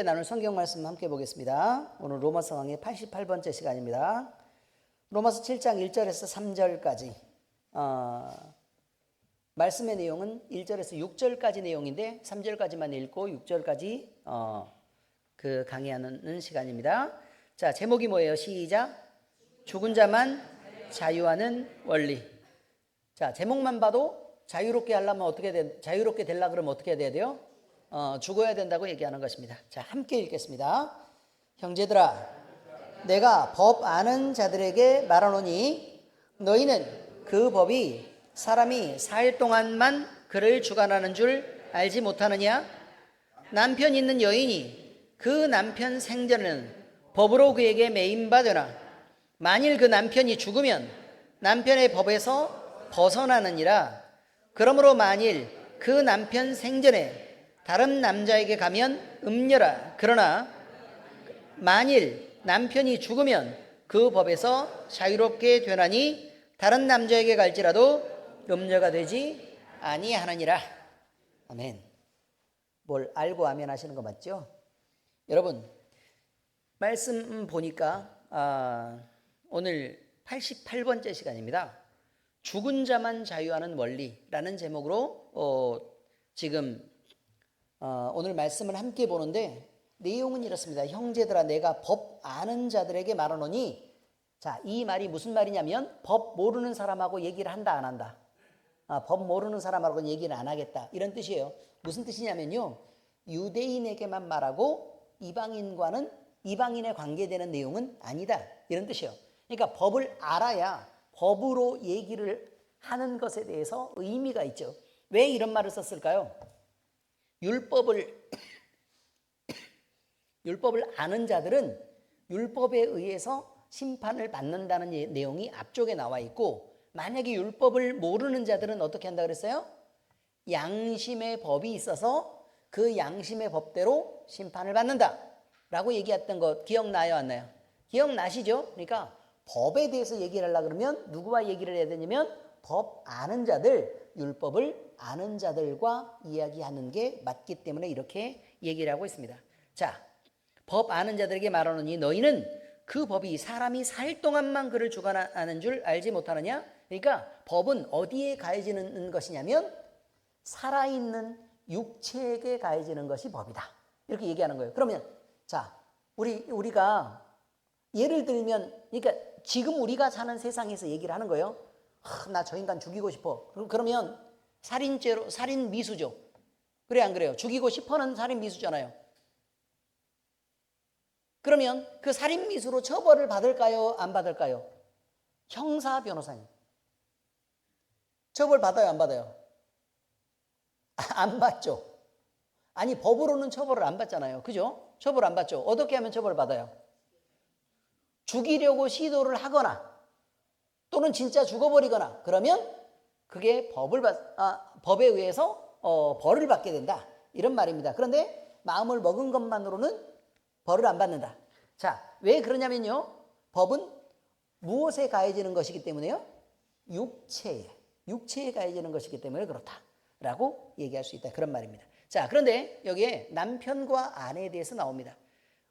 나눌 성경 말씀 함께 보겠습니다. 오늘 로마서 강의 88번째 시간입니다. 로마서 7장 1절에서 3절까지 말씀의 내용은 1절에서 6절까지 내용인데 3절까지만 읽고 6절까지 그 강의하는 시간입니다. 자, 제목이 뭐예요? 시작. 죽은 자만 자유하는 원리. 자, 제목만 봐도 자유롭게 하려면 자유롭게 되려고 그러면 어떻게 해야 돼요? 죽어야 된다고 얘기하는 것입니다. 자, 함께 읽겠습니다. 형제들아, 내가 법 아는 자들에게 말하노니 너희는 그 법이 사람이 살 동안만 그를 주관하는 줄 알지 못하느냐? 남편 있는 여인이 그 남편 생전에는 법으로 그에게 매임받으나 만일 그 남편이 죽으면 남편의 법에서 벗어나느니라. 그러므로 만일 그 남편 생전에 다른 남자에게 가면 음녀라. 그러나 만일 남편이 죽으면 그 법에서 자유롭게 되나니 다른 남자에게 갈지라도 음녀가 되지 아니하느니라. 아멘. 뭘 알고 아멘 하시는 거 맞죠? 여러분, 말씀 보니까 오늘 88번째 시간입니다. 죽은 자만 자유하는 원리라는 제목으로 지금 오늘 말씀을 함께 보는데 내용은 이렇습니다. 형제들아, 내가 법 아는 자들에게 말하노니, 자, 이 말이 무슨 말이냐면 법 모르는 사람하고 얘기를 한다 안 한다? 법 모르는 사람하고 얘기를 안 하겠다, 이런 뜻이에요. 무슨 뜻이냐면요, 유대인에게만 말하고 이방인에 관계되는 내용은 아니다, 이런 뜻이에요. 그러니까 법을 알아야 법으로 얘기를 하는 것에 대해서 의미가 있죠. 왜 이런 말을 썼을까요? 율법을 아는 자들은 율법에 의해서 심판을 받는다는 내용이 앞쪽에 나와 있고, 만약에 율법을 모르는 자들은 어떻게 한다 그랬어요? 양심의 법이 있어서 그 양심의 법대로 심판을 받는다 라고 얘기했던 것 기억나요, 안 나요? 기억나시죠? 그러니까 법에 대해서 얘기를 하려고 그러면 누구와 얘기를 해야 되냐면 법 아는 자들, 율법을 아는 자들과 이야기하는 게 맞기 때문에 이렇게 얘기를 하고 있습니다. 자, 법 아는 자들에게 말하노니 너희는 그 법이 사람이 살 동안만 그를 주관하는 줄 알지 못하느냐? 그러니까 법은 어디에 가해지는 것이냐면 살아있는 육체에게 가해지는 것이 법이다, 이렇게 얘기하는 거예요. 그러면 자, 우리가 예를 들면, 그러니까 지금 우리가 사는 세상에서 얘기를 하는 거예요. 나 저 인간 죽이고 싶어. 그러면 살인 미수죠. 그래, 안 그래요? 죽이고 싶어는 살인 미수잖아요. 그러면 그 살인 미수로 처벌을 받을까요, 안 받을까요? 형사 변호사님, 처벌 받아요, 안 받아요? 안 받죠. 아니, 법으로는 처벌을 안 받잖아요, 그죠? 처벌 안 받죠. 어떻게 하면 처벌을 받아요? 죽이려고 시도를 하거나 또는 진짜 죽어버리거나 그러면 그게 법에 의해서 벌을 받게 된다, 이런 말입니다. 그런데 마음을 먹은 것만으로는 벌을 안 받는다. 자, 왜 그러냐면요, 법은 무엇에 가해지는 것이기 때문에요? 육체에 가해지는 것이기 때문에 그렇다라고 얘기할 수 있다, 그런 말입니다. 자, 그런데 여기에 남편과 아내에 대해서 나옵니다.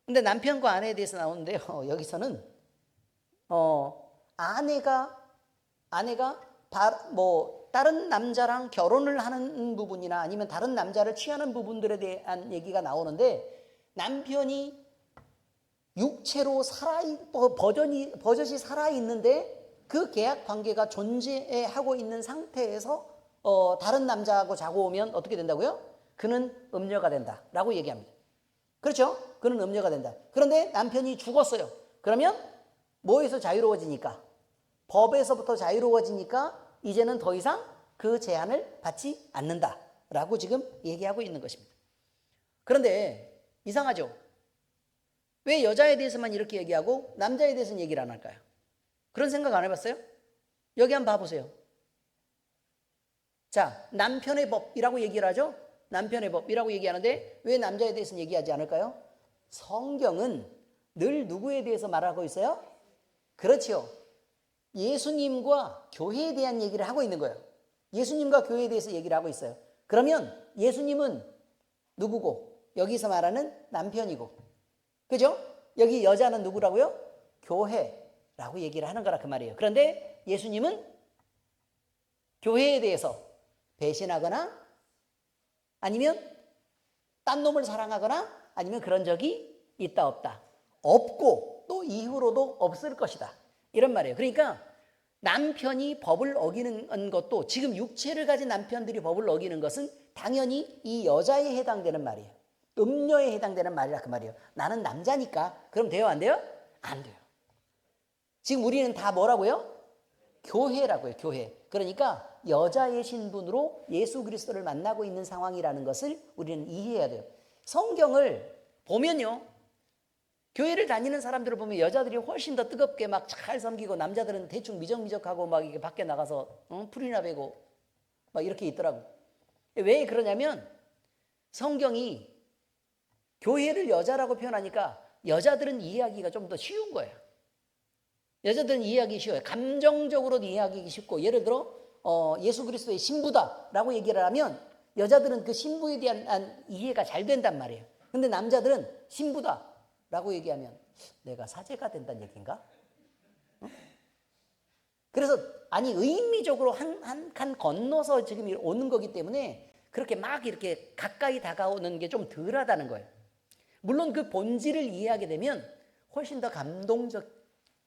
근데 남편과 아내에 대해서 나오는데요, 여기서는 아내가 다른 남자랑 결혼을 하는 부분이나 아니면 다른 남자를 취하는 부분들에 대한 얘기가 나오는데, 남편이 육체로 버젓이 살아있는데 그 계약 관계가 존재하고 있는 상태에서 다른 남자하고 자고 오면 어떻게 된다고요? 그는 음녀가 된다라고 얘기합니다. 그렇죠? 그는 음녀가 된다. 그런데 남편이 죽었어요. 그러면 뭐에서 자유로워지니까? 법에서부터 자유로워지니까 이제는 더 이상 그 제한을 받지 않는다라고 지금 얘기하고 있는 것입니다. 그런데 이상하죠? 왜 여자에 대해서만 이렇게 얘기하고 남자에 대해서는 얘기를 안 할까요? 그런 생각 안 해봤어요? 여기 한번 봐보세요. 자, 남편의 법이라고 얘기를 하죠? 남편의 법이라고 얘기하는데 왜 남자에 대해서는 얘기하지 않을까요? 성경은 늘 누구에 대해서 말하고 있어요? 그렇지요. 예수님과 교회에 대한 얘기를 하고 있는 거예요. 예수님과 교회에 대해서 얘기를 하고 있어요. 그러면 예수님은 누구고 여기서 말하는 남편이고, 그죠? 여기 여자는 누구라고요? 교회라고 얘기를 하는 거라 그 말이에요. 그런데 예수님은 교회에 대해서 배신하거나 아니면 딴 놈을 사랑하거나 아니면 그런 적이 있다 없다. 없고 또 이후로도 없을 것이다. 이런 말이에요. 그러니까 남편이 법을 어기는 것도 지금 육체를 가진 남편들이 법을 어기는 것은 당연히 이 여자에 해당되는 말이에요. 음녀에 해당되는 말이라 그 말이에요. 나는 남자니까 그럼 돼요 안 돼요? 안 돼요. 지금 우리는 다 뭐라고요? 교회라고요. 교회. 그러니까 여자의 신분으로 예수 그리스도를 만나고 있는 상황이라는 것을 우리는 이해해야 돼요. 성경을 보면요, 교회를 다니는 사람들을 보면 여자들이 훨씬 더 뜨겁게 막 잘 섬기고 남자들은 대충 미적미적하고 막 이게 밖에 나가서 풀이나 베고 막 이렇게 있더라고. 왜 그러냐면 성경이 교회를 여자라고 표현하니까 여자들은 이해하기가 좀 더 쉬운 거예요. 여자들은 이해하기 쉬워요. 감정적으로 이해하기 쉽고, 예를 들어 예수 그리스도의 신부다라고 얘기를 하면 여자들은 그 신부에 대한 이해가 잘 된단 말이에요. 근데 남자들은 신부다라고 얘기하면 내가 사제가 된다는 얘기인가? 그래서 아니 의미적으로 한 칸 건너서 지금 오는 거기 때문에 그렇게 막 이렇게 가까이 다가오는 게 좀 덜하다는 거예요. 물론 그 본질을 이해하게 되면 훨씬 더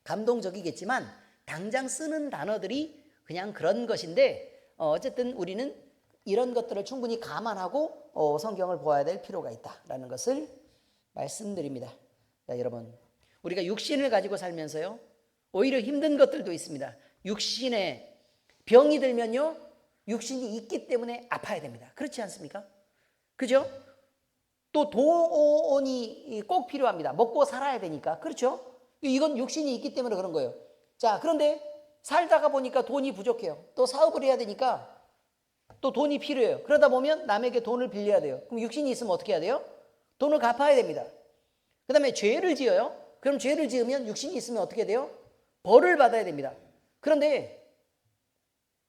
감동적이겠지만 당장 쓰는 단어들이 그냥 그런 것인데 어쨌든 우리는 이런 것들을 충분히 감안하고 성경을 보아야 될 필요가 있다라는 것을 말씀드립니다. 자, 여러분, 우리가 육신을 가지고 살면서요, 오히려 힘든 것들도 있습니다. 육신에 병이 들면요, 육신이 있기 때문에 아파야 됩니다. 그렇지 않습니까? 그죠? 또 돈이 꼭 필요합니다. 먹고 살아야 되니까. 그렇죠? 이건 육신이 있기 때문에 그런 거예요. 자, 그런데 살다가 보니까 돈이 부족해요. 또 사업을 해야 되니까 또 돈이 필요해요. 그러다 보면 남에게 돈을 빌려야 돼요. 그럼 육신이 있으면 어떻게 해야 돼요? 돈을 갚아야 됩니다. 그 다음에 죄를 지어요. 그럼 죄를 지으면 육신이 있으면 어떻게 돼요? 벌을 받아야 됩니다. 그런데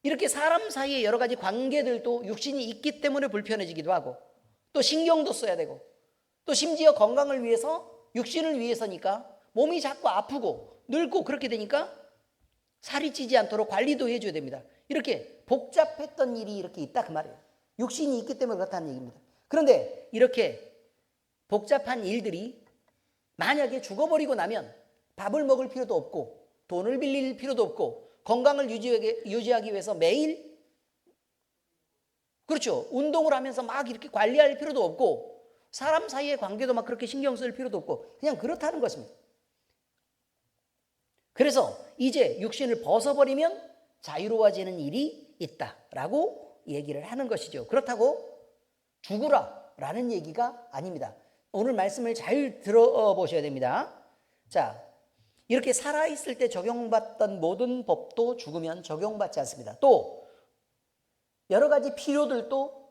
이렇게 사람 사이에 여러 가지 관계들도 육신이 있기 때문에 불편해지기도 하고, 또 신경도 써야 되고, 또 심지어 건강을 위해서, 육신을 위해서니까 몸이 자꾸 아프고 늙고 그렇게 되니까 살이 찌지 않도록 관리도 해줘야 됩니다. 이렇게 복잡했던 일이 이렇게 있다 그 말이에요. 육신이 있기 때문에 그렇다는 얘기입니다. 그런데 이렇게 복잡한 일들이 만약에 죽어버리고 나면 밥을 먹을 필요도 없고 돈을 빌릴 필요도 없고 건강을 유지하기 위해서 매일, 그렇죠, 운동을 하면서 막 이렇게 관리할 필요도 없고 사람 사이의 관계도 막 그렇게 신경 쓸 필요도 없고 그냥 그렇다는 것입니다. 그래서 이제 육신을 벗어버리면 자유로워지는 일이 있다라고 얘기를 하는 것이죠. 그렇다고 죽으라라는 얘기가 아닙니다. 오늘 말씀을 잘 들어보셔야 됩니다. 자, 이렇게 살아있을 때 적용받던 모든 법도 죽으면 적용받지 않습니다. 또 여러 가지 필요들도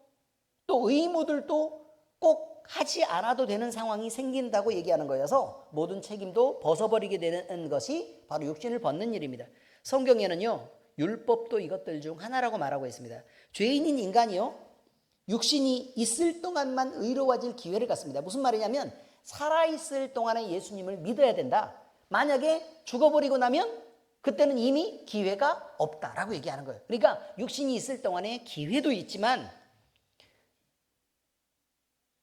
또 의무들도 꼭 하지 않아도 되는 상황이 생긴다고 얘기하는 거여서 모든 책임도 벗어버리게 되는 것이 바로 육신을 벗는 일입니다. 성경에는요, 율법도 이것들 중 하나라고 말하고 있습니다. 죄인인 인간이요, 육신이 있을 동안만 의로워질 기회를 갖습니다. 무슨 말이냐면 살아있을 동안에 예수님을 믿어야 된다. 만약에 죽어버리고 나면 그때는 이미 기회가 없다라고 얘기하는 거예요. 그러니까 육신이 있을 동안에 기회도 있지만,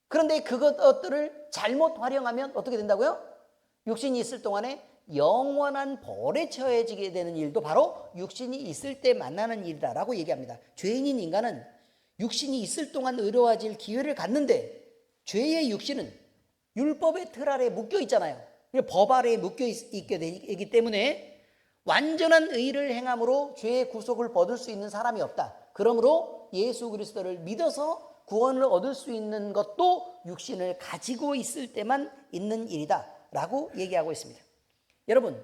그런데 그것들을 잘못 활용하면 어떻게 된다고요? 육신이 있을 동안에 영원한 벌에 처해지게 되는 일도 바로 육신이 있을 때 만나는 일이다라고 얘기합니다. 죄인인 인간은 육신이 있을 동안 의로워질 기회를 갖는데 죄의 육신은 율법의 틀 아래에 묶여 있잖아요. 법 아래에 묶여 있게 되기 때문에 완전한 의를 행함으로 죄의 구속을 얻을 수 있는 사람이 없다. 그러므로 예수 그리스도를 믿어서 구원을 얻을 수 있는 것도 육신을 가지고 있을 때만 있는 일이다 라고 얘기하고 있습니다. 여러분,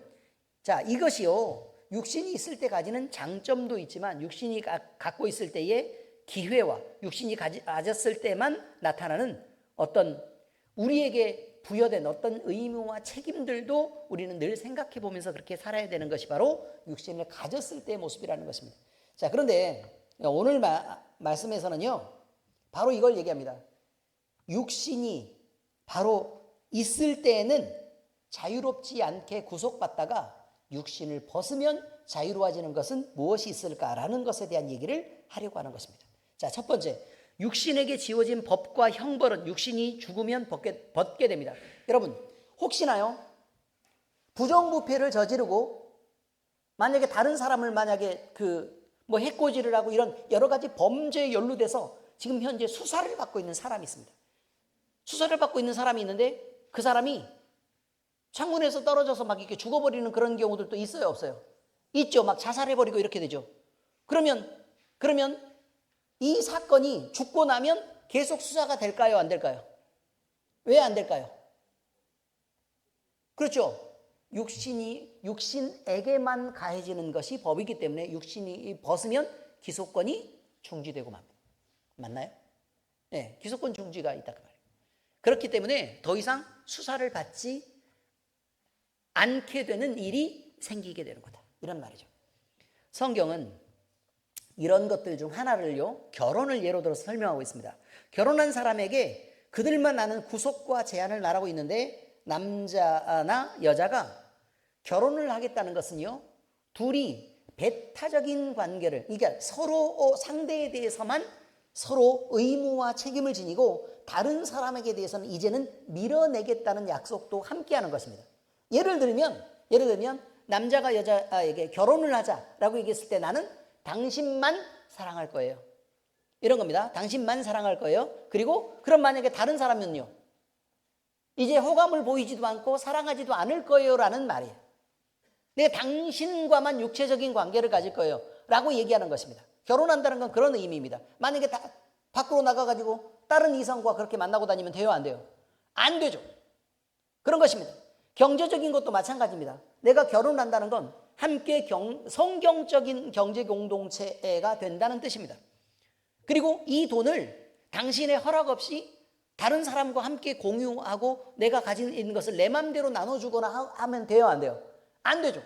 자, 이것이요, 육신이 있을 때 가지는 장점도 있지만 육신이 갖고 있을 때의 기회와 육신이 가졌을 때만 나타나는 어떤 우리에게 부여된 어떤 의무와 책임들도 우리는 늘 생각해 보면서 그렇게 살아야 되는 것이 바로 육신을 가졌을 때의 모습이라는 것입니다. 자, 그런데 오늘 말씀에서는요, 바로 이걸 얘기합니다. 육신이 바로 있을 때에는 자유롭지 않게 구속받다가 육신을 벗으면 자유로워지는 것은 무엇이 있을까라는 것에 대한 얘기를 하려고 하는 것입니다. 자, 첫 번째, 육신에게 지어진 법과 형벌은 육신이 죽으면 벗게 됩니다. 여러분, 혹시나요? 부정부패를 저지르고 만약에 다른 사람을 만약에 뭐 해코지를 하고 이런 여러 가지 범죄에 연루돼서 지금 현재 수사를 받고 있는 사람이 있습니다. 수사를 받고 있는 사람이 있는데 그 사람이 창문에서 떨어져서 막 이렇게 죽어버리는 그런 경우들도 있어요, 없어요? 있죠. 막 자살해버리고 이렇게 되죠. 그러면 이 사건이 죽고 나면 계속 수사가 될까요, 안 될까요? 왜 안 될까요? 그렇죠. 육신에게만 가해지는 것이 법이기 때문에 육신이 벗으면 기소권이 중지되고 맙니다. 맞나요? 네, 기소권 중지가 있다 그 말이에요. 그렇기 때문에 더 이상 수사를 받지 않게 되는 일이 생기게 되는 거다. 이런 말이죠. 성경은 이런 것들 중 하나를요, 결혼을 예로 들어서 설명하고 있습니다. 결혼한 사람에게 그들만 아는 구속과 제한을 말하고 있는데 남자나 여자가 결혼을 하겠다는 것은요, 둘이 배타적인 관계를, 그러니까 서로 상대에 대해서만 서로 의무와 책임을 지니고 다른 사람에게 대해서는 이제는 밀어내겠다는 약속도 함께 하는 것입니다. 예를 들면 남자가 여자에게 결혼을 하자라고 얘기했을 때 나는 당신만 사랑할 거예요. 이런 겁니다. 당신만 사랑할 거예요. 그리고 그럼 만약에 다른 사람은요, 이제 호감을 보이지도 않고 사랑하지도 않을 거예요 라는 말이에요. 내가 당신과만 육체적인 관계를 가질 거예요 라고 얘기하는 것입니다. 결혼한다는 건 그런 의미입니다. 만약에 밖으로 나가가지고 다른 이성과 그렇게 만나고 다니면 돼요, 안 돼요? 안 되죠. 그런 것입니다. 경제적인 것도 마찬가지입니다. 내가 결혼한다는 건 함께 성경적인 경제 공동체가 된다는 뜻입니다. 그리고 이 돈을 당신의 허락 없이 다른 사람과 함께 공유하고 내가 가진 있는 것을 내 맘대로 나눠주거나 하면 돼요, 안 돼요? 안 되죠.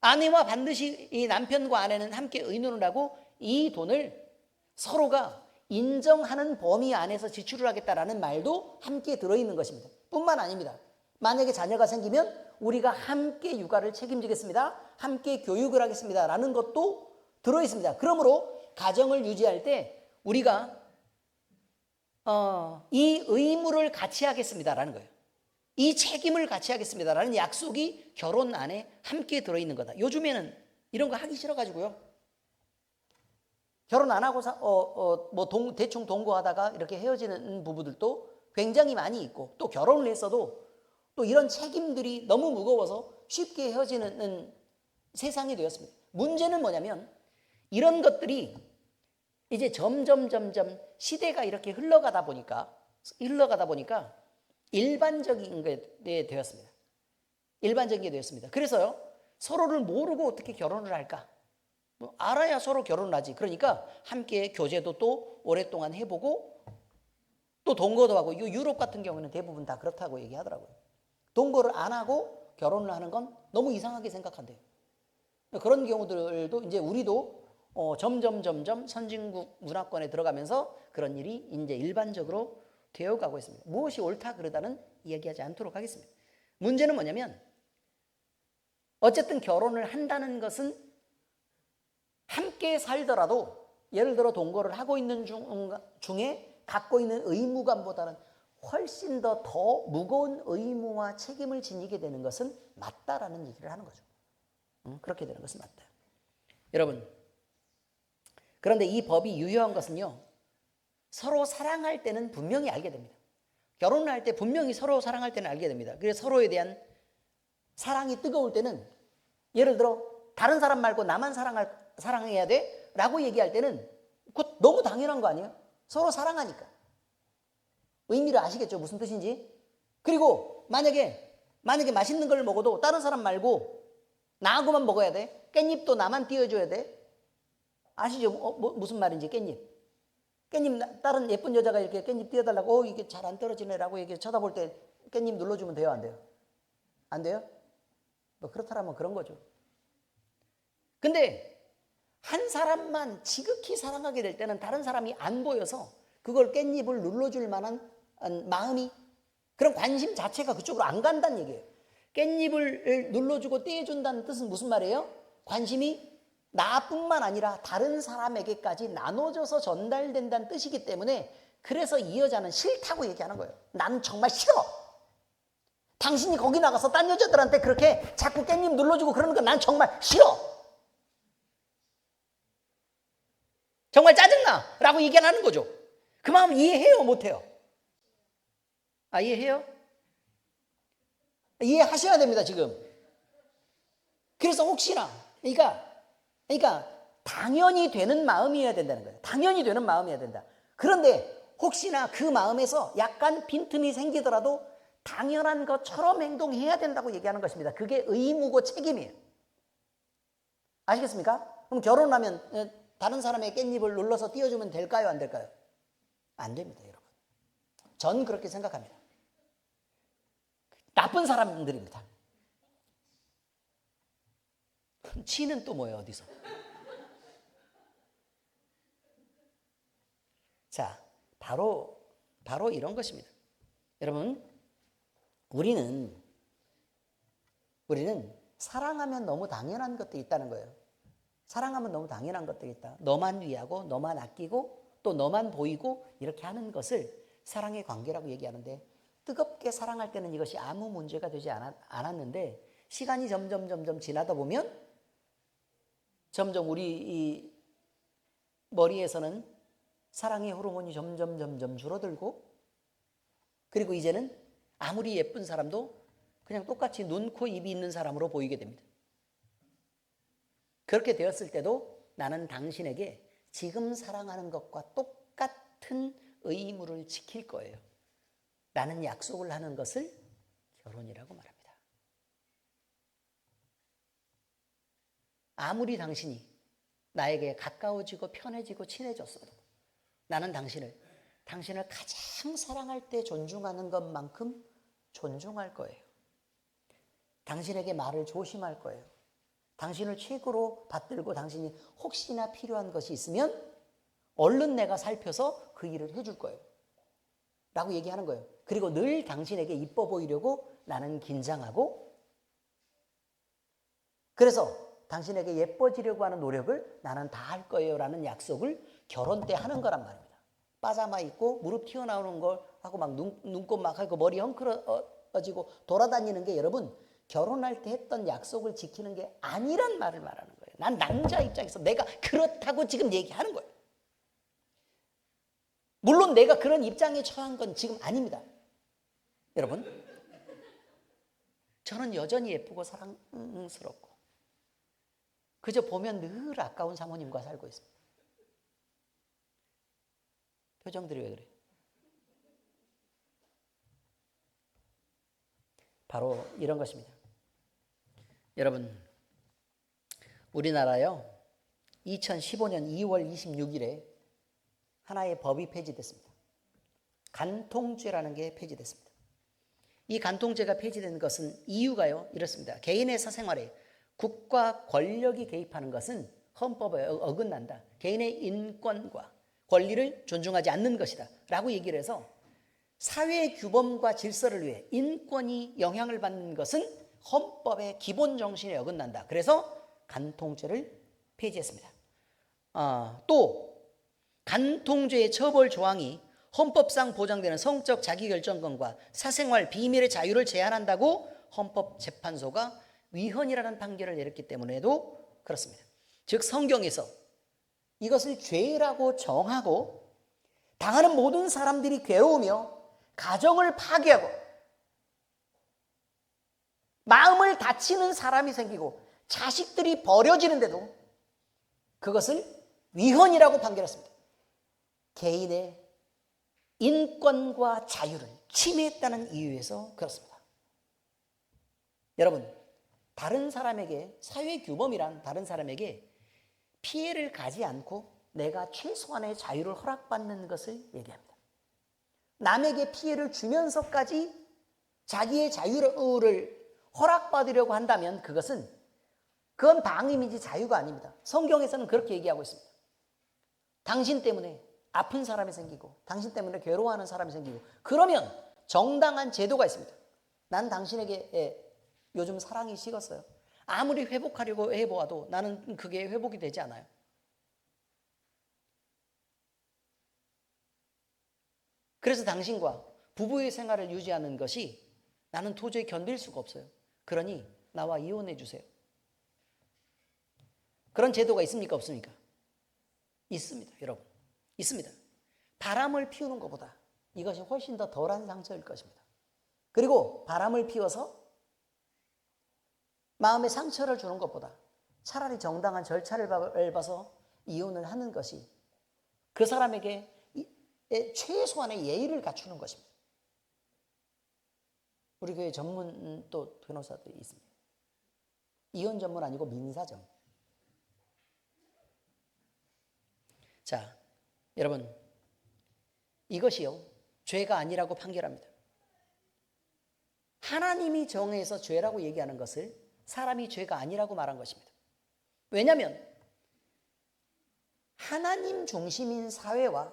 아내와 반드시 이 남편과 아내는 함께 의논을 하고 이 돈을 서로가 인정하는 범위 안에서 지출을 하겠다라는 말도 함께 들어있는 것입니다. 뿐만 아닙니다. 만약에 자녀가 생기면 우리가 함께 육아를 책임지겠습니다. 함께 교육을 하겠습니다. 라는 것도 들어있습니다. 그러므로 가정을 유지할 때 우리가 이 의무를 같이 하겠습니다라는 거예요. 이 책임을 같이 하겠습니다라는 약속이 결혼 안에 함께 들어있는 거다. 요즘에는 이런 거 하기 싫어가지고요, 결혼 안 하고 대충 동거하다가 이렇게 헤어지는 부부들도 굉장히 많이 있고, 또 결혼을 했어도 또 이런 책임들이 너무 무거워서 쉽게 헤어지는 세상이 되었습니다. 문제는 뭐냐면 이런 것들이 이제 점점 시대가 이렇게 흘러가다 보니까 일반적인 게 되었습니다. 일반적인 게 되었습니다. 그래서요, 서로를 모르고 어떻게 결혼을 할까? 알아야 서로 결혼을 하지. 그러니까 함께 교제도 또 오랫동안 해보고 또 동거도 하고, 유럽 같은 경우는 대부분 다 그렇다고 얘기하더라고요. 동거를 안 하고 결혼을 하는 건 너무 이상하게 생각한대요. 그런 경우들도 이제 우리도 점점 선진국 문화권에 들어가면서 그런 일이 이제 일반적으로 되어가고 있습니다. 무엇이 옳다 그르다는 이야기하지 않도록 하겠습니다. 문제는 뭐냐면 어쨌든 결혼을 한다는 것은 함께 살더라도 예를 들어 동거를 하고 있는 중에 갖고 있는 의무감보다는 훨씬 더 무거운 의무와 책임을 지니게 되는 것은 맞다라는 얘기를 하는 거죠. 그렇게 되는 것은 맞다. 여러분, 그런데 이 법이 유효한 것은요, 서로 사랑할 때는 분명히 알게 됩니다. 결혼을 할 때 분명히 서로 사랑할 때는 알게 됩니다. 그래서 서로에 대한 사랑이 뜨거울 때는 예를 들어 다른 사람 말고 나만 사랑해야 돼? 라고 얘기할 때는 그거 너무 당연한 거 아니에요? 서로 사랑하니까. 의미를 아시겠죠? 무슨 뜻인지? 그리고 만약에 맛있는 걸 먹어도 다른 사람 말고 나하고만 먹어야 돼? 깻잎도 나만 띄워줘야 돼? 아시죠? 무슨 말인지. 깻잎 다른 예쁜 여자가 이렇게 깻잎 띄워달라고 이게 잘 안 떨어지네라고 이렇게 쳐다볼 때 깻잎 눌러주면 돼요, 안 돼요? 안 돼요? 뭐 그렇다면 그런 거죠. 근데 한 사람만 지극히 사랑하게 될 때는 다른 사람이 안 보여서 그걸 깻잎을 눌러줄 만한 마음이, 그런 관심 자체가 그쪽으로 안 간다는 얘기예요. 깻잎을 눌러주고 떼어준다는 뜻은 무슨 말이에요? 관심이 나뿐만 아니라 다른 사람에게까지 나눠져서 전달된다는 뜻이기 때문에, 그래서 이 여자는 싫다고 얘기하는 거예요. 나는 정말 싫어. 당신이 거기 나가서 딴 여자들한테 그렇게 자꾸 깻잎 눌러주고 그러는 거 난 정말 싫어. 정말 짜증나 라고 얘기하는 거죠. 그 마음 이해해요, 못해요? 이해해요? 이해하셔야 됩니다, 지금. 그래서 혹시나, 그러니까 당연히 되는 마음이어야 된다는 거예요. 당연히 되는 마음이어야 된다. 그런데 혹시나 그 마음에서 약간 빈틈이 생기더라도 당연한 것처럼 행동해야 된다고 얘기하는 것입니다. 그게 의무고 책임이에요. 아시겠습니까? 그럼 결혼하면 다른 사람의 깻잎을 눌러서 띄워주면 될까요, 안 될까요? 안 됩니다, 여러분. 전 그렇게 생각합니다. 나쁜 사람들입니다. 치는 또 뭐예요, 어디서? 자, 바로 이런 것입니다. 여러분, 우리는 사랑하면 너무 당연한 것들이 있다는 거예요. 사랑하면 너무 당연한 것들이 있다. 너만 위하고 너만 아끼고 또 너만 보이고 이렇게 하는 것을 사랑의 관계라고 얘기하는데, 뜨겁게 사랑할 때는 이것이 아무 문제가 되지 않았는데, 시간이 점점 지나다 보면 점점 우리 이 머리에서는 사랑의 호르몬이 점점 줄어들고, 그리고 이제는 아무리 예쁜 사람도 그냥 똑같이 눈, 코, 입이 있는 사람으로 보이게 됩니다. 그렇게 되었을 때도 나는 당신에게 지금 사랑하는 것과 똑같은 의무를 지킬 거예요 라는 약속을 하는 것을 결혼이라고 말합니다. 아무리 당신이 나에게 가까워지고 편해지고 친해졌어도 나는 당신을 가장 사랑할 때 존중하는 것만큼 존중할 거예요. 당신에게 말을 조심할 거예요. 당신을 최고로 받들고 당신이 혹시나 필요한 것이 있으면 얼른 내가 살펴서 그 일을 해줄 거예요 라고 얘기하는 거예요. 그리고 늘 당신에게 이뻐 보이려고 나는 긴장하고, 그래서 당신에게 예뻐지려고 하는 노력을 나는 다 할 거예요 라는 약속을 결혼 때 하는 거란 말입니다. 빠자마 입고 무릎 튀어나오는 걸 하고 막 눈곱 막 하고 머리 헝클어지고 돌아다니는 게, 여러분, 결혼할 때 했던 약속을 지키는 게 아니란 말을 말하는 거예요. 난 남자 입장에서 내가 그렇다고 지금 얘기하는 거예요. 물론 내가 그런 입장에 처한 건 지금 아닙니다. 여러분, 저는 여전히 예쁘고 사랑스럽고 그저 보면 늘 아까운 사모님과 살고 있습니다. 표정들이 왜 그래요? 바로 이런 것입니다. 여러분, 우리나라요 2015년 2월 26일에 하나의 법이 폐지됐습니다. 간통죄라는 게 폐지됐습니다. 이 간통죄가 폐지된 것은 이유가요, 이렇습니다. 개인의 사생활에 국가 권력이 개입하는 것은 헌법에 어긋난다. 개인의 인권과 권리를 존중하지 않는 것이다 라고 얘기를 해서, 사회 규범과 질서를 위해 인권이 영향을 받는 것은 헌법의 기본 정신에 어긋난다. 그래서 간통죄를 폐지했습니다. 또 간통죄의 처벌 조항이 헌법상 보장되는 성적 자기결정권과 사생활 비밀의 자유를 제한한다고 헌법재판소가 위헌이라는 판결을 내렸기 때문에도 그렇습니다. 즉 성경에서 이것을 죄라고 정하고 당하는 모든 사람들이 괴로우며 가정을 파괴하고 마음을 다치는 사람이 생기고 자식들이 버려지는데도 그것을 위헌이라고 판결했습니다. 개인의 인권과 자유를 침해했다는 이유에서 그렇습니다. 여러분, 다른 사람에게, 사회 규범이란 다른 사람에게 피해를 가지 않고 내가 최소한의 자유를 허락받는 것을 얘기합니다. 남에게 피해를 주면서까지 자기의 자유를 허락받으려고 한다면 그건 방임이지 자유가 아닙니다. 성경에서는 그렇게 얘기하고 있습니다. 당신 때문에 아픈 사람이 생기고 당신 때문에 괴로워하는 사람이 생기고 그러면 정당한 제도가 있습니다. 난 당신에게 요즘 사랑이 식었어요. 아무리 회복하려고 해보아도 나는 그게 회복이 되지 않아요. 그래서 당신과 부부의 생활을 유지하는 것이 나는 도저히 견딜 수가 없어요. 그러니 나와 이혼해 주세요. 그런 제도가 있습니까? 없습니까? 있습니다, 여러분. 있습니다. 바람을 피우는 것보다 이것이 훨씬 더 덜한 상처일 것입니다. 그리고 바람을 피워서 마음에 상처를 주는 것보다 차라리 정당한 절차를 밟아서 이혼을 하는 것이 그 사람에게 최소한의 예의를 갖추는 것입니다. 우리 교회 전문 또 변호사들이 있습니다. 이혼 전문 아니고 민사 전문. 자, 여러분, 이것이요 죄가 아니라고 판결합니다. 하나님이 정해서 죄라고 얘기하는 것을 사람이 죄가 아니라고 말한 것입니다. 왜냐하면 하나님 중심인 사회와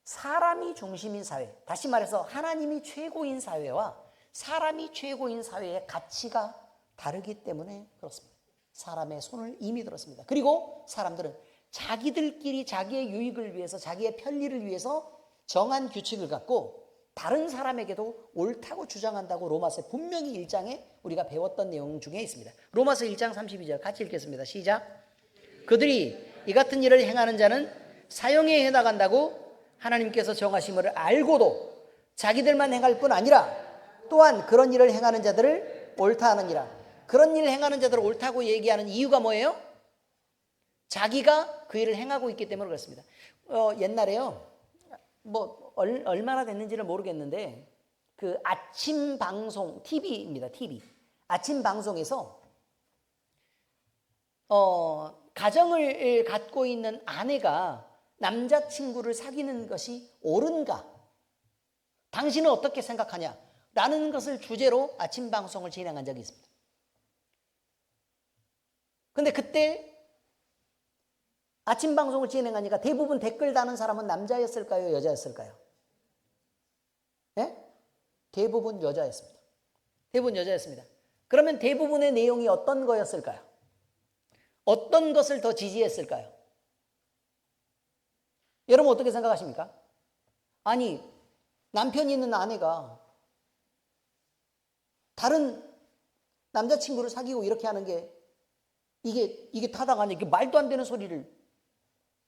사람이 중심인 사회, 다시 말해서 하나님이 최고인 사회와 사람이 최고인 사회의 가치가 다르기 때문에 그렇습니다. 사람의 손을 이미 들었습니다. 그리고 사람들은 자기들끼리 자기의 유익을 위해서 자기의 편리를 위해서 정한 규칙을 갖고 다른 사람에게도 옳다고 주장한다고 로마서 분명히 1장에 우리가 배웠던 내용 중에 있습니다. 로마서 1장 32절 같이 읽겠습니다. 시작. 그들이 이 같은 일을 행하는 자는 사형에 해나간다고 하나님께서 정하심을 알고도 자기들만 행할 뿐 아니라 또한 그런 일을 행하는 자들을 옳다 하느니라. 그런 일을 행하는 자들을 옳다고 얘기하는 이유가 뭐예요? 자기가 그 일을 행하고 있기 때문에 그렇습니다. 옛날에요, 얼마나 됐는지는 모르겠는데, 그 아침 방송, TV입니다, TV. 아침 방송에서, 가정을 갖고 있는 아내가 남자친구를 사귀는 것이 옳은가? 당신은 어떻게 생각하냐? 라는 것을 주제로 아침 방송을 진행한 적이 있습니다. 근데 그때 아침 방송을 진행하니까 대부분 댓글 다는 사람은 남자였을까요? 여자였을까요? 네? 대부분 여자였습니다. 대부분 여자였습니다. 그러면 대부분의 내용이 어떤 거였을까요? 어떤 것을 더 지지했을까요? 여러분 어떻게 생각하십니까? 아니, 남편이 있는 아내가 다른 남자친구를 사귀고 이렇게 하는 게 이게 타당하냐? 이게 말도 안 되는 소리를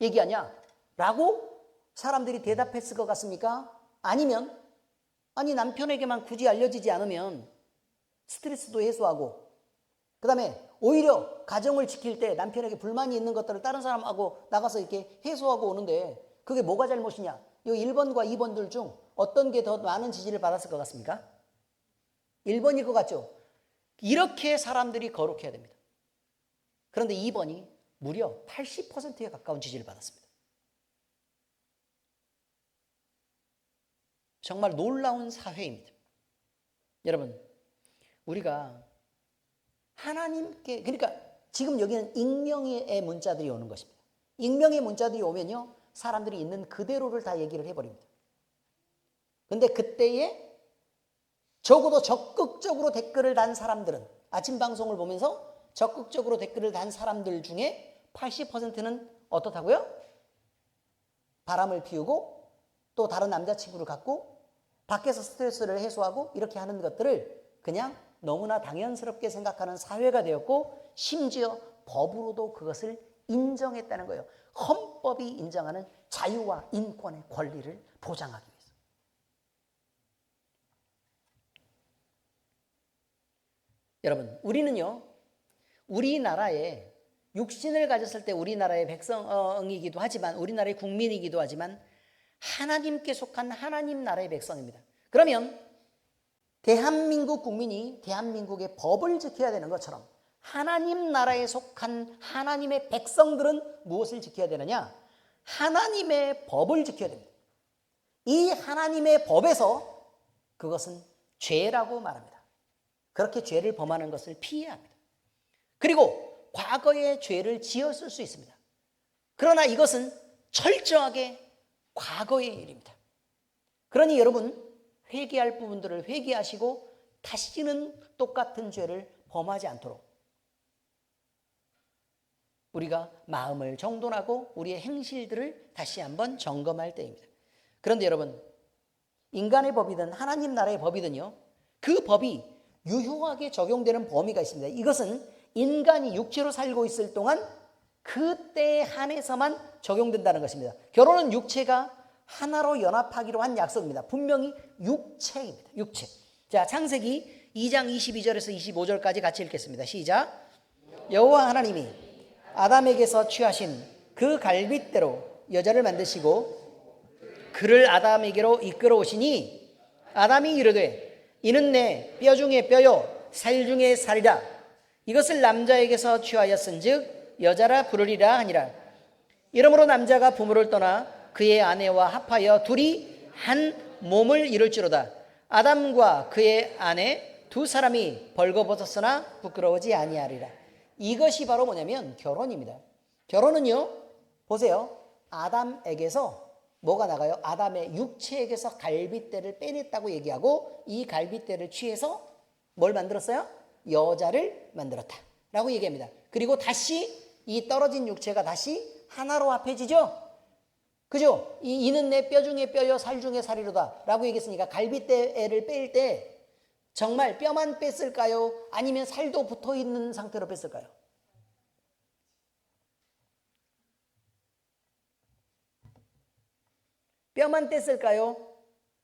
얘기하냐? 라고 사람들이 대답했을 것 같습니까? 아니면 아니 남편에게만 굳이 알려지지 않으면 스트레스도 해소하고 그 다음에 오히려 가정을 지킬 때 남편에게 불만이 있는 것들을 다른 사람하고 나가서 이렇게 해소하고 오는데 그게 뭐가 잘못이냐? 이 1번과 2번들 중 어떤 게 더 많은 지지를 받았을 것 같습니까? 1번일 것 같죠? 이렇게 사람들이 거룩해야 됩니다. 그런데 2번이 무려 80%에 가까운 지지를 받았습니다. 정말 놀라운 사회입니다. 여러분, 우리가 하나님께, 그러니까 지금 여기는 익명의 문자들이 오는 것입니다. 익명의 문자들이 오면요, 사람들이 있는 그대로를 다 얘기를 해버립니다. 근데 그때에 적어도 적극적으로 댓글을 단 사람들은, 아침 방송을 보면서 적극적으로 댓글을 단 사람들 중에 80%는 어떻다고요? 바람을 피우고 또 다른 남자친구를 갖고 밖에서 스트레스를 해소하고 이렇게 하는 것들을 그냥 너무나 당연스럽게 생각하는 사회가 되었고 심지어 법으로도 그것을 인정했다는 거예요. 헌법이 인정하는 자유와 인권의 권리를 보장하기 위해서. 여러분, 우리는요, 우리나라에 육신을 가졌을 때 우리나라의 백성이기도 하지만 우리나라의 국민이기도 하지만 하나님께 속한 하나님 나라의 백성입니다. 그러면 대한민국 국민이 대한민국의 법을 지켜야 되는 것처럼 하나님 나라에 속한 하나님의 백성들은 무엇을 지켜야 되느냐? 하나님의 법을 지켜야 됩니다. 이 하나님의 법에서 그것은 죄라고 말합니다. 그렇게 죄를 범하는 것을 피해야 합니다. 그리고 과거의 죄를 지었을 수 있습니다. 그러나 이것은 철저하게 과거의 일입니다. 그러니 여러분 회개할 부분들을 회개하시고 다시는 똑같은 죄를 범하지 않도록 우리가 마음을 정돈하고 우리의 행실들을 다시 한번 점검할 때입니다. 그런데 여러분 인간의 법이든 하나님 나라의 법이든요, 그 법이 유효하게 적용되는 범위가 있습니다. 이것은 인간이 육체로 살고 있을 동안 그때에 한해서만 적용된다는 것입니다. 결혼은 육체가 하나로 연합하기로 한 약속입니다. 분명히 육체입니다. 육체. 자, 창세기 2장 22절에서 25절까지 같이 읽겠습니다. 시작. 여호와 하나님이 아담에게서 취하신 그 갈빗대로 여자를 만드시고 그를 아담에게로 이끌어 오시니 아담이 이르되 이는 내 뼈 중에 뼈요 살 중에 살이라. 이것을 남자에게서 취하였은즉 여자라 부르리라 하니라. 이러므로 남자가 부모를 떠나 그의 아내와 합하여 둘이 한 몸을 이룰지로다. 아담과 그의 아내 두 사람이 벌거벗었으나 부끄러워지 아니하리라. 이것이 바로 뭐냐면 결혼입니다. 결혼은요, 보세요. 아담에게서 뭐가 나가요? 아담의 육체에게서 갈빗대를 빼냈다고 얘기하고 이 갈빗대를 취해서 뭘 만들었어요? 여자를 만들었다 라고 얘기합니다. 그리고 다시 이 떨어진 육체가 다시 하나로 합해지죠. 그죠? 이는 내 뼈 중에 뼈요 살 중에 살이로다 라고 얘기했으니까 갈빗대를 뺄 때 정말 뼈만 뺐을까요? 아니면 살도 붙어있는 상태로 뺐을까요? 뼈만 뺐을까요?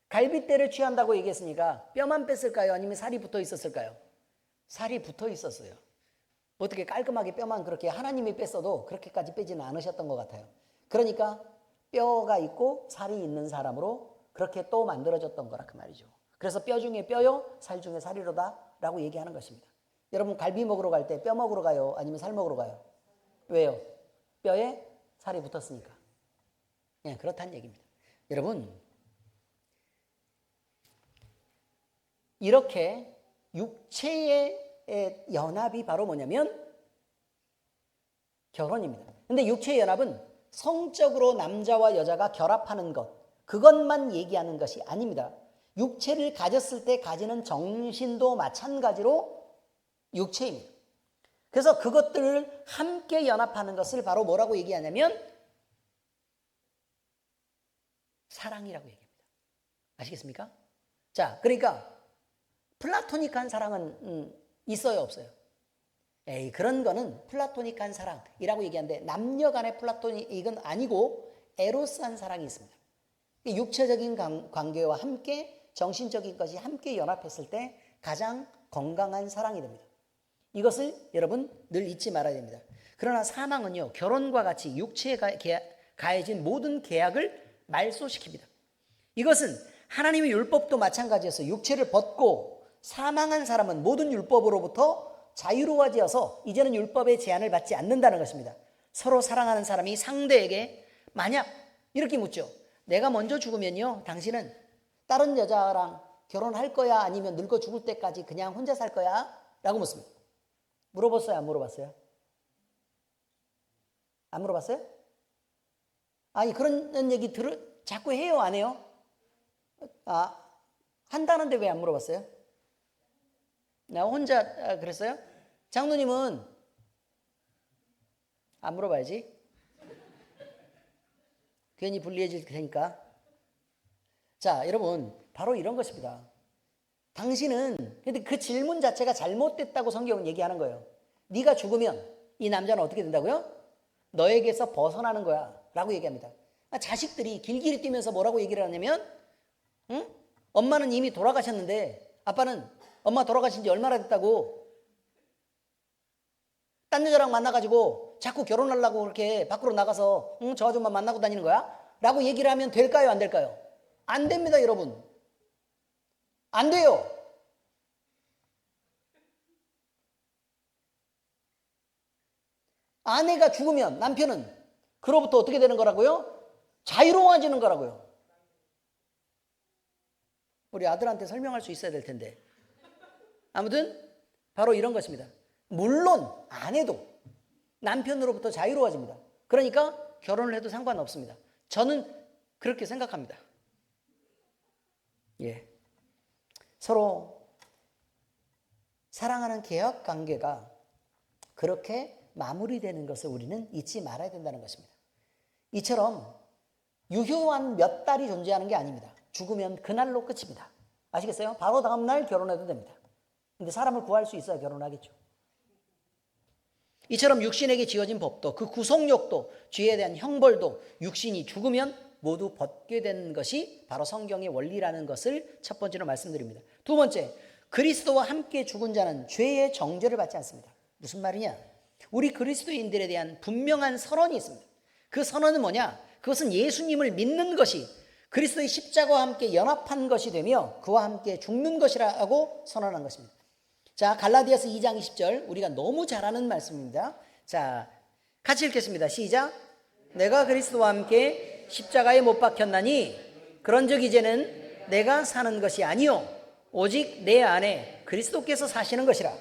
갈빗대를 취한다고 얘기했으니까 뼈만 뺐을까요? 아니면 살이 붙어 있었을까요? 살이 붙어 있었어요. 어떻게 깔끔하게 뼈만 그렇게 하나님이 뺐어도 그렇게까지 빼지는 않으셨던 것 같아요. 그러니까 뼈가 있고 살이 있는 사람으로 그렇게 또 만들어졌던 거라 그 말이죠. 그래서 뼈 중에 뼈요 살 중에 살이로다 라고 얘기하는 것입니다. 여러분 갈비 먹으러 갈 때 뼈 먹으러 가요? 아니면 살 먹으러 가요? 왜요? 뼈에 살이 붙었으니까. 예, 그렇다는 얘기입니다. 여러분 이렇게 육체의 연합이 바로 뭐냐면 결혼입니다. 근데 육체의 연합은 성적으로 남자와 여자가 결합하는 것, 그것만 얘기하는 것이 아닙니다. 육체를 가졌을 때 가지는 정신도 마찬가지로 육체입니다. 그래서 그것들을 함께 연합하는 것을 바로 뭐라고 얘기하냐면 사랑이라고 얘기합니다. 아시겠습니까? 자, 그러니까 플라토닉한 사랑은 있어요, 없어요? 에이, 그런 거는 플라토닉한 사랑이라고 얘기하는데 남녀 간의 플라토닉은 아니고 에로스한 사랑이 있습니다. 육체적인 관계와 함께 정신적인 것이 함께 연합했을 때 가장 건강한 사랑이 됩니다. 이것을 여러분 늘 잊지 말아야 됩니다. 그러나 사망은요, 결혼과 같이 육체에 가해진 모든 계약을 말소시킵니다. 이것은 하나님의 율법도 마찬가지였어요. 육체를 벗고 사망한 사람은 모든 율법으로부터 자유로워지어서 이제는 율법의 제한을 받지 않는다는 것입니다. 서로 사랑하는 사람이 상대에게 만약 이렇게 묻죠. 내가 먼저 죽으면요, 당신은 다른 여자랑 결혼할 거야? 아니면 늙어 죽을 때까지 그냥 혼자 살 거야? 라고 묻습니다. 물어봤어요? 안 물어봤어요? 안 물어봤어요? 아니, 그런 얘기 자꾸 해요? 안 해요? 한다는데 왜 안 물어봤어요? 나 혼자 그랬어요? 장로님은 안 물어봐야지. 괜히 불리해질 테니까. 자, 여러분, 바로 이런 것입니다. 당신은, 근데 그 질문 자체가 잘못됐다고 성경은 얘기하는 거예요. 네가 죽으면 이 남자는 어떻게 된다고요? 너에게서 벗어나는 거야 라고 얘기합니다. 자식들이 길길이 뛰면서 뭐라고 얘기를 하냐면, 응? 엄마는 이미 돌아가셨는데 아빠는 엄마 돌아가신 지 얼마나 됐다고 딴 여자랑 만나가지고 자꾸 결혼하려고 그렇게 밖으로 나가서 저 아줌마 만나고 다니는 거야? 라고 얘기를 하면 될까요? 안 될까요? 안 됩니다, 여러분. 안 돼요. 아내가 죽으면 남편은 그로부터 어떻게 되는 거라고요? 자유로워지는 거라고요. 우리 아들한테 설명할 수 있어야 될 텐데. 아무튼 바로 이런 것입니다. 물론 아내도 남편으로부터 자유로워집니다. 그러니까 결혼을 해도 상관없습니다. 저는 그렇게 생각합니다. 예. 서로 사랑하는 계약 관계가 그렇게 마무리되는 것을 우리는 잊지 말아야 된다는 것입니다. 이처럼 유효한 몇 달이 존재하는 게 아닙니다. 죽으면 그날로 끝입니다. 아시겠어요? 바로 다음날 결혼해도 됩니다. 근데 사람을 구할 수 있어야 결혼하겠죠. 이처럼 육신에게 지어진 법도, 그 구속력도, 죄에 대한 형벌도 육신이 죽으면 모두 벗게 되는 것이 바로 성경의 원리라는 것을 첫 번째로 말씀드립니다. 두 번째, 그리스도와 함께 죽은 자는 죄의 정죄를 받지 않습니다. 무슨 말이냐? 우리 그리스도인들에 대한 분명한 선언이 있습니다. 그 선언은 뭐냐? 그것은 예수님을 믿는 것이 그리스도의 십자가와 함께 연합한 것이 되며 그와 함께 죽는 것이라고 선언한 것입니다. 자, 갈라디아서 2장 20절, 우리가 너무 잘 아는 말씀입니다. 자, 같이 읽겠습니다. 시작. 내가 그리스도와 함께 십자가에 못 박혔나니 그런즉 이제는 내가 사는 것이 아니요 오직 내 안에 그리스도께서 사시는 것이라.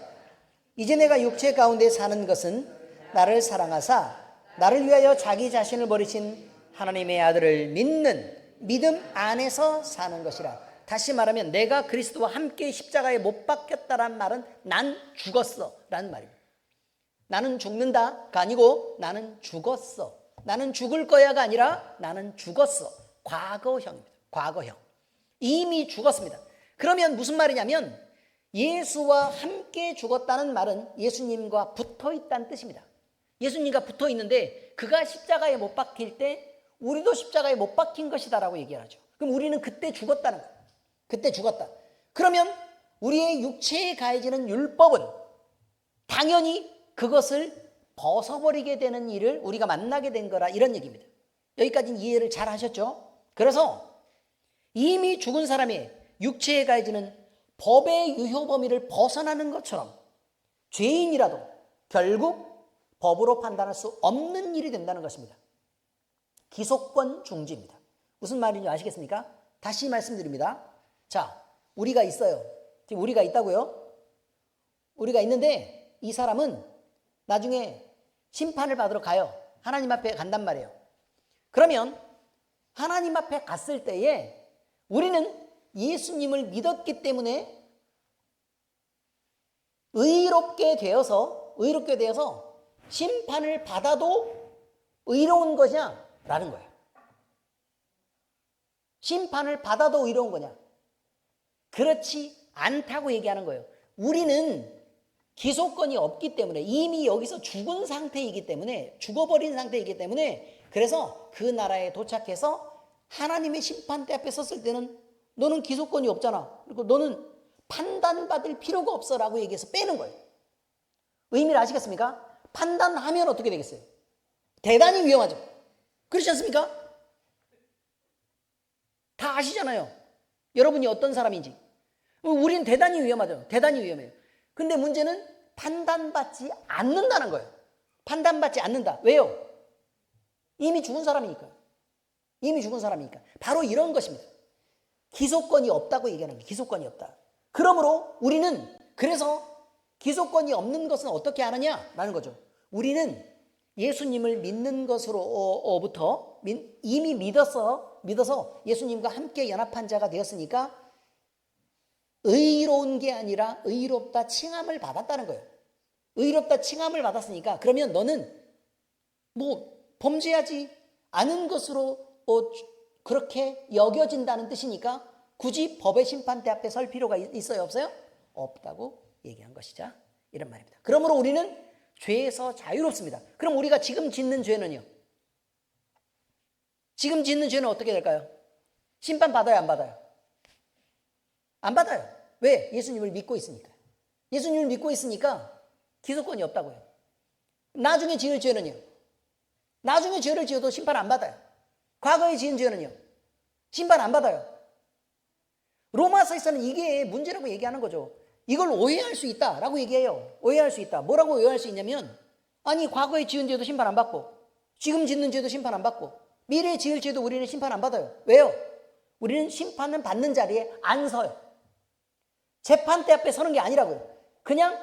이제 내가 육체 가운데 사는 것은 나를 사랑하사 나를 위하여 자기 자신을 버리신 하나님의 아들을 믿는 믿음 안에서 사는 것이라. 다시 말하면 내가 그리스도와 함께 십자가에 못 박혔다란 말은 난 죽었어 라는 말입니다. 나는 죽는다가 아니고 나는 죽었어. 나는 죽을 거야가 아니라 나는 죽었어. 과거형입니다. 과거형. 이미 죽었습니다. 그러면 무슨 말이냐면 예수와 함께 죽었다는 말은 예수님과 붙어 있다는 뜻입니다. 예수님과 붙어 있는데 그가 십자가에 못 박힐 때 우리도 십자가에 못 박힌 것이다라고 얘기하죠. 그럼 우리는 그때 죽었다는 거예요. 그때 죽었다. 그러면 우리의 육체에 가해지는 율법은 당연히 그것을 벗어버리게 되는 일을 우리가 만나게 된 거라 이런 얘기입니다. 여기까지는 이해를 잘 하셨죠? 그래서 이미 죽은 사람의 육체에 가해지는 법의 유효 범위를 벗어나는 것처럼 죄인이라도 결국 법으로 판단할 수 없는 일이 된다는 것입니다. 기속권 중지입니다. 무슨 말인지 아시겠습니까? 다시 말씀드립니다. 자, 우리가 있어요. 지금 우리가 있다고요? 우리가 있는데 이 사람은 나중에 심판을 받으러 가요. 하나님 앞에 간단 말이에요. 그러면 하나님 앞에 갔을 때에 우리는 예수님을 믿었기 때문에 의롭게 되어서 심판을 받아도 의로운 거냐? 라는 거예요. 심판을 받아도 의로운 거냐? 그렇지 않다고 얘기하는 거예요. 우리는 기소권이 없기 때문에 이미 여기서 죽은 상태이기 때문에 죽어버린 상태이기 때문에 그래서 그 나라에 도착해서 하나님의 심판대 앞에 섰을 때는 너는 기소권이 없잖아. 그리고 너는 판단받을 필요가 없어 라고 얘기해서 빼는 거예요. 의미를 아시겠습니까? 판단하면 어떻게 되겠어요? 대단히 위험하죠. 그렇지 않습니까? 다 아시잖아요. 여러분이 어떤 사람인지. 우리는 대단히 위험하죠. 대단히 위험해요. 근데 문제는 판단받지 않는다는 거예요. 판단받지 않는다. 왜요? 이미 죽은 사람이니까요. 이미 죽은 사람이니까. 바로 이런 것입니다. 기소권이 없다고 얘기하는 거예요. 기소권이 없다. 그러므로 우리는 그래서 기소권이 없는 것은 어떻게 하느냐라는 거죠. 우리는 예수님을 믿는 것으로부터 이미 믿어서 예수님과 함께 연합한 자가 되었으니까 의로운 게 아니라 의롭다 칭함을 받았다는 거예요. 의롭다 칭함을 받았으니까 그러면 너는 범죄하지 않은 것으로 그렇게 여겨진다는 뜻이니까 굳이 법의 심판대 앞에 설 필요가 있어요? 없어요? 없다고 얘기한 것이죠. 이런 말입니다. 그러므로 우리는 죄에서 자유롭습니다. 그럼 우리가 지금 짓는 죄는요? 지금 짓는 죄는 어떻게 될까요? 심판 받아요, 안 받아요? 안 받아요. 왜? 예수님을 믿고 있으니까. 예수님을 믿고 있으니까 기소권이 없다고요. 나중에 지을 죄는요? 나중에 죄를 지어도 심판 안 받아요. 과거에 지은 죄는요? 심판 안 받아요. 로마서에서는 이게 문제라고 얘기하는 거죠. 이걸 오해할 수 있다라고 얘기해요. 오해할 수 있다. 뭐라고 오해할 수 있냐면 아니 과거에 지은 죄도 심판 안 받고 지금 짓는 죄도 심판 안 받고 미래에 지을 죄도 우리는 심판 안 받아요. 왜요? 우리는 심판은 받는 자리에 안 서요. 재판대 앞에 서는 게 아니라고요. 그냥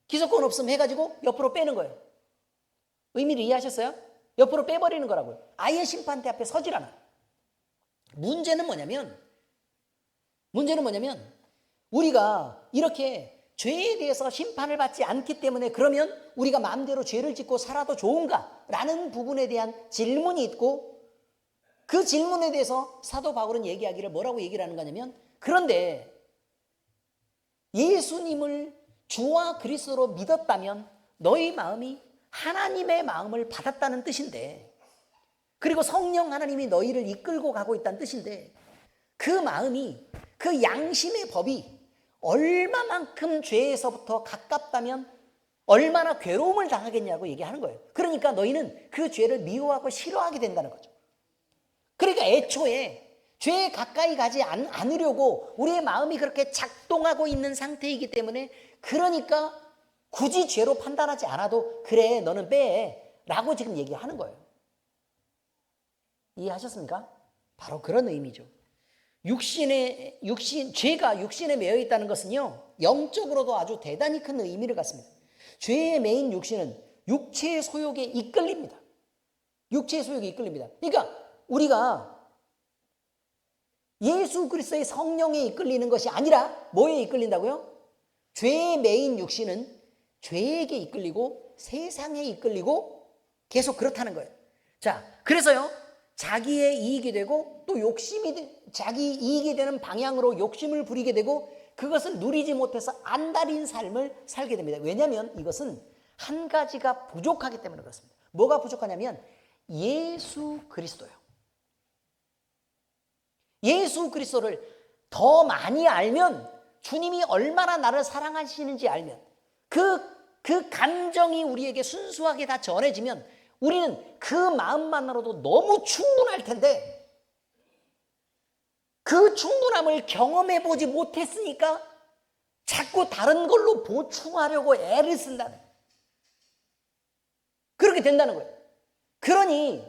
기소권 없음 해가지고 옆으로 빼는 거예요. 의미를 이해하셨어요? 옆으로 빼버리는 거라고요. 아예 심판대 앞에 서질 않아요. 문제는 뭐냐면 우리가 이렇게 죄에 대해서 심판을 받지 않기 때문에 그러면 우리가 마음대로 죄를 짓고 살아도 좋은가? 라는 부분에 대한 질문이 있고 그 질문에 대해서 사도 바울은 얘기하기를 뭐라고 얘기를 하는 거냐면 그런데 예수님을 주와 그리스도로 믿었다면 너희 마음이 하나님의 마음을 받았다는 뜻인데 그리고 성령 하나님이 너희를 이끌고 가고 있다는 뜻인데 그 마음이 그 양심의 법이 얼마만큼 죄에서부터 가깝다면 얼마나 괴로움을 당하겠냐고 얘기하는 거예요. 그러니까 너희는 그 죄를 미워하고 싫어하게 된다는 거죠. 그러니까 애초에 죄에 가까이 가지 않으려고 우리의 마음이 그렇게 작동하고 있는 상태이기 때문에 그러니까 굳이 죄로 판단하지 않아도 그래 너는 빼 라고 지금 얘기하는 거예요. 이해하셨습니까? 바로 그런 의미죠. 죄가 육신에 매여 있다는 것은요, 영적으로도 아주 대단히 큰 의미를 갖습니다. 죄의 매인 육신은 육체의 소욕에 이끌립니다. 육체의 소욕에 이끌립니다. 그러니까 우리가 예수 그리스도의 성령에 이끌리는 것이 아니라 뭐에 이끌린다고요? 죄의 매인 육신은 죄에게 이끌리고 세상에 이끌리고 계속 그렇다는 거예요. 자, 그래서요, 자기의 이익이 되고 또 자기 이익이 되는 방향으로 욕심을 부리게 되고 그것을 누리지 못해서 안달인 삶을 살게 됩니다. 왜냐하면 이것은 한 가지가 부족하기 때문에 그렇습니다. 뭐가 부족하냐면 예수 그리스도요. 예수 그리스도를 더 많이 알면 주님이 얼마나 나를 사랑하시는지 알면 그 감정이 우리에게 순수하게 다 전해지면 우리는 그 마음만으로도 너무 충분할 텐데 그 충분함을 경험해 보지 못했으니까 자꾸 다른 걸로 보충하려고 애를 쓴다는 거예요. 그렇게 된다는 거예요. 그러니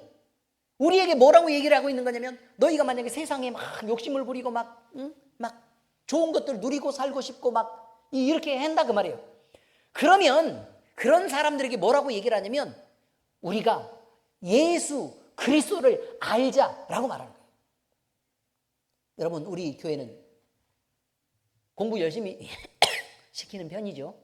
우리에게 뭐라고 얘기를 하고 있는 거냐면 너희가 만약에 세상에 막 욕심을 부리고 막 좋은 것들 누리고 살고 싶고 막 이렇게 한다 그 말이에요. 그러면 그런 사람들에게 뭐라고 얘기를 하냐면 우리가 예수 그리스도를 알자라고 말하는 거예요. 여러분, 우리 교회는 공부 열심히 시키는 편이죠.